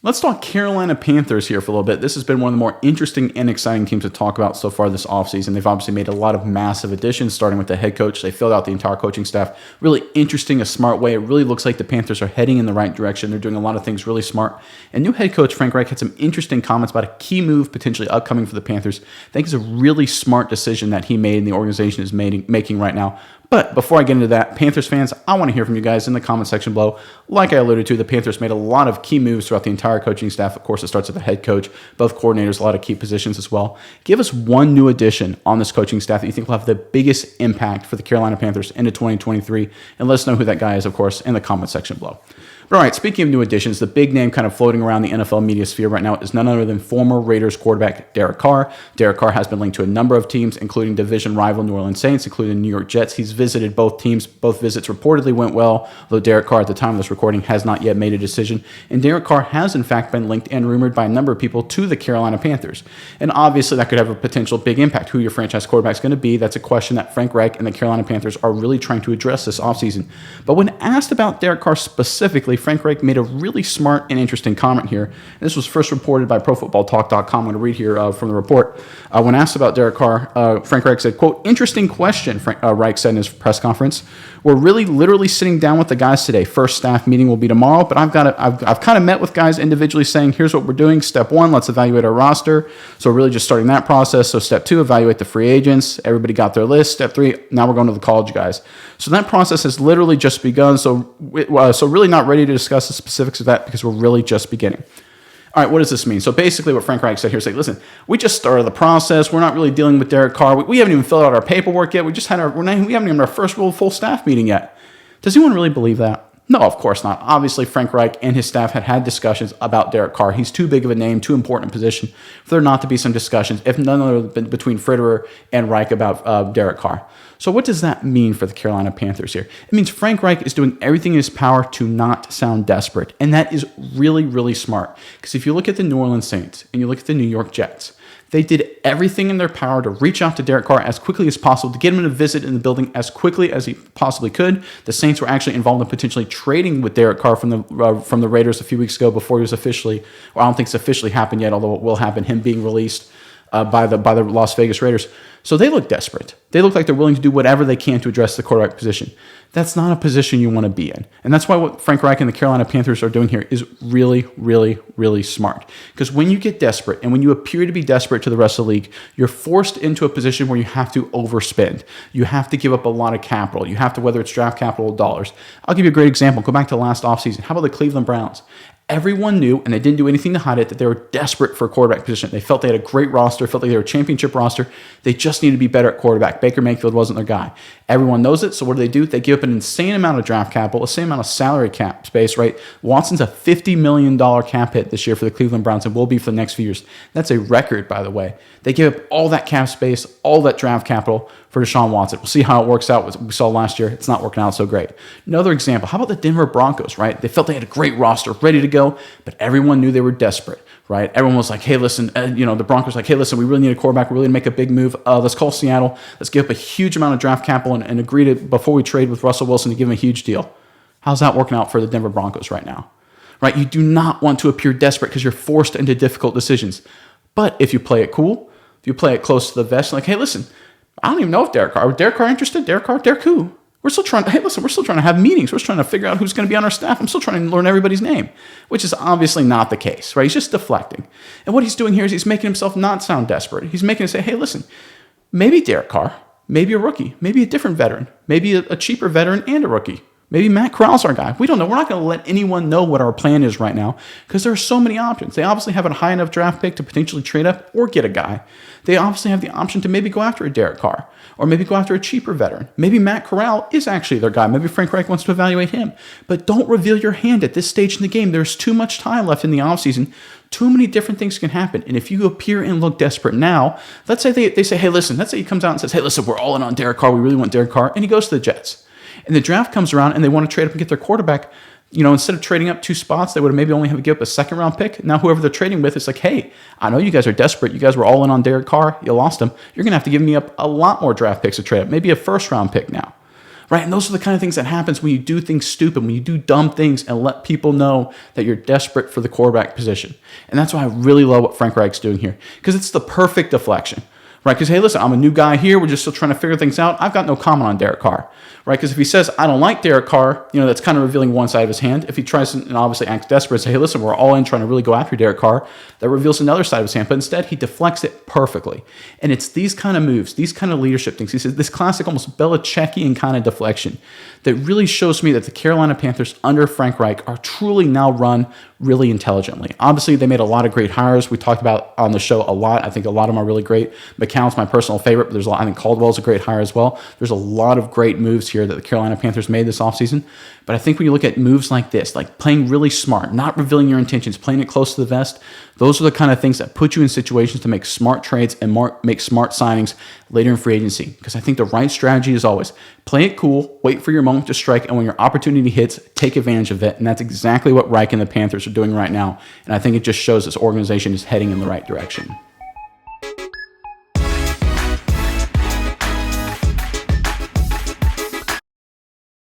Let's talk Carolina Panthers here for a little bit. This has been one of the more interesting and exciting teams to talk about so far this offseason. They've obviously made a lot of massive additions, starting with the head coach. They filled out the entire coaching staff. Really interesting, a smart way. It really looks like the Panthers are heading in the right direction. They're doing a lot of things really smart. And new head coach Frank Reich had some interesting comments about a key move potentially upcoming for the Panthers. I think it's a really smart decision that he made and the organization is making right now. But before I get into that, Panthers fans, I want to hear from you guys in the comment section below. Like I alluded to, the Panthers made a lot of key moves throughout the entire coaching staff. Of course, it starts with the head coach, both coordinators, a lot of key positions as well. Give us one new addition on this coaching staff that you think will have the biggest impact for the Carolina Panthers into 2023. And let us know who that guy is, of course, in the comment section below. But all right, speaking of new additions, the big name kind of floating around the NFL media sphere right now is none other than former Raiders quarterback Derek Carr. Derek Carr has been linked to a number of teams, including division rival New Orleans Saints, including the New York Jets. He's visited both teams. Both visits reportedly went well, though Derek Carr at the time of this recording has not yet made a decision. And Derek Carr has in fact been linked and rumored by a number of people to the Carolina Panthers. And obviously that could have a potential big impact. Who your franchise quarterback is going to be, that's a question that Frank Reich and the Carolina Panthers are really trying to address this offseason. But when asked about Derek Carr specifically, Frank Reich made a really smart and interesting comment here. And this was first reported by ProFootballTalk.com. I'm going to read here from the report. When asked about Derek Carr, Frank Reich said, quote, "Interesting question," Reich said in his press conference. "We're really literally sitting down with the guys today. First staff meeting will be tomorrow, but I've kind of met with guys individually saying, here's what we're doing. Step one, let's evaluate our roster. So we're really just starting that process. So step two, evaluate the free agents. Everybody got their list. Step three, now we're going to the college guys." So that process has literally just begun. So really not ready to discuss the specifics of that because we're really just beginning. All right, what does this mean? So basically what Frank Reich said here is like, listen, we just started the process. We're not really dealing with Derek Carr. We haven't even filled out our paperwork yet. We haven't even had our first real full staff meeting yet. Does anyone really believe that? No, of course not. Obviously, Frank Reich and his staff had discussions about Derek Carr. He's too big of a name, too important a position for there not to be some discussions, if none other than between Fitterer and Reich about Derek Carr. So what does that mean for the Carolina Panthers here? It means Frank Reich is doing everything in his power to not sound desperate. And that is really, really smart. Because if you look at the New Orleans Saints and you look at the New York Jets, they did everything in their power to reach out to Derek Carr as quickly as possible, to get him to visit in the building as quickly as he possibly could. The Saints were actually involved in potentially trading with Derek Carr from the Raiders a few weeks ago before he was officially, or I don't think it's officially happened yet, although it will happen, him being released by the Las Vegas Raiders. So they look desperate. They look like they're willing to do whatever they can to address the quarterback position. That's not a position you want to be in. And that's why what Frank Reich and the Carolina Panthers are doing here is really, really, really smart. Because when you get desperate and when you appear to be desperate to the rest of the league, you're forced into a position where you have to overspend. You have to give up a lot of capital. You have to, whether it's draft capital or dollars. I'll give you a great example. Go back to last offseason. How about the Cleveland Browns? Everyone knew, and they didn't do anything to hide it, that they were desperate for a quarterback position. They felt they had a great roster, felt like they were a championship roster. They just needed to be better at quarterback. Baker Mayfield wasn't their guy. Everyone knows it, so what do? They give up an insane amount of draft capital, a same amount of salary cap space, right? Watson's a $50 million cap hit this year for the Cleveland Browns and will be for the next few years. That's a record, by the way. They give up all that cap space, all that draft capital for Deshaun Watson. We'll see how it works out. What we saw last year, it's not working out so great. Another example, how about the Denver Broncos, right? They felt they had a great roster ready to go, but everyone knew they were desperate, right? Everyone was like, hey, listen, the Broncos were like, hey, listen, we really need a quarterback. We really need to make a big move. Let's call Seattle. Let's give up a huge amount of draft capital and agree to, before we trade with Russell Wilson, to give him a huge deal. How's that working out for the Denver Broncos right now? Right? You do not want to appear desperate because you're forced into difficult decisions. But if you play it cool, if you play it close to the vest, like, hey, listen, I don't even know if Derek Carr interested? Derek who? We're still trying to have meetings. We're trying to figure out who's going to be on our staff. I'm still trying to learn everybody's name, which is obviously not the case, right? He's just deflecting. And what he's doing here is he's making himself not sound desperate. He's making it say, hey, listen, maybe Derek Carr, maybe a rookie, maybe a different veteran, maybe a cheaper veteran and a rookie. Maybe Matt Corral's our guy. We don't know. We're not going to let anyone know what our plan is right now because there are so many options. They obviously have a high enough draft pick to potentially trade up or get a guy. They obviously have the option to maybe go after a Derek Carr or maybe go after a cheaper veteran. Maybe Matt Corral is actually their guy. Maybe Frank Reich wants to evaluate him. But don't reveal your hand at this stage in the game. There's too much time left in the offseason. Too many different things can happen. And if you appear and look desperate now, let's say they say, hey, listen, let's say he comes out and says, hey, listen, we're all in on Derek Carr. We really want Derek Carr. And he goes to the Jets. And the draft comes around and they want to trade up and get their quarterback. Instead of trading up 2 spots, they would have maybe only have to give up a second-round pick. Now whoever they're trading with is like, hey, I know you guys are desperate. You guys were all in on Derek Carr. You lost him. You're going to have to give me up a lot more draft picks to trade up. Maybe a first-round pick now. right? And those are the kind of things that happens when you do things stupid, when you do dumb things and let people know that you're desperate for the quarterback position. And that's why I really love what Frank Reich's doing here, because it's the perfect deflection. Right, because, hey, listen, I'm a new guy here. We're just still trying to figure things out. I've got no comment on Derek Carr. Right, because if he says, I don't like Derek Carr, that's kind of revealing one side of his hand. If he tries and obviously acts desperate and say, hey, listen, we're all in trying to really go after Derek Carr, that reveals another side of his hand. But instead, he deflects it perfectly. And it's these kind of moves, these kind of leadership things. He says this classic, almost Belichickian kind of deflection that really shows me that the Carolina Panthers under Frank Reich are truly now run really intelligently. Obviously, they made a lot of great hires. We talked about on the show a lot. I think a lot of them are really great. McCown's my personal favorite, but there's a lot. I think Caldwell's a great hire as well. There's a lot of great moves here that the Carolina Panthers made this offseason. But I think when you look at moves like this, like playing really smart, not revealing your intentions, playing it close to the vest, those are the kind of things that put you in situations to make smart trades and make smart signings later in free agency. Because I think the right strategy is always play it cool, wait for your moment to strike, and when your opportunity hits, take advantage of it. And that's exactly what Reich and the Panthers are doing right now. And I think it just shows this organization is heading in the right direction.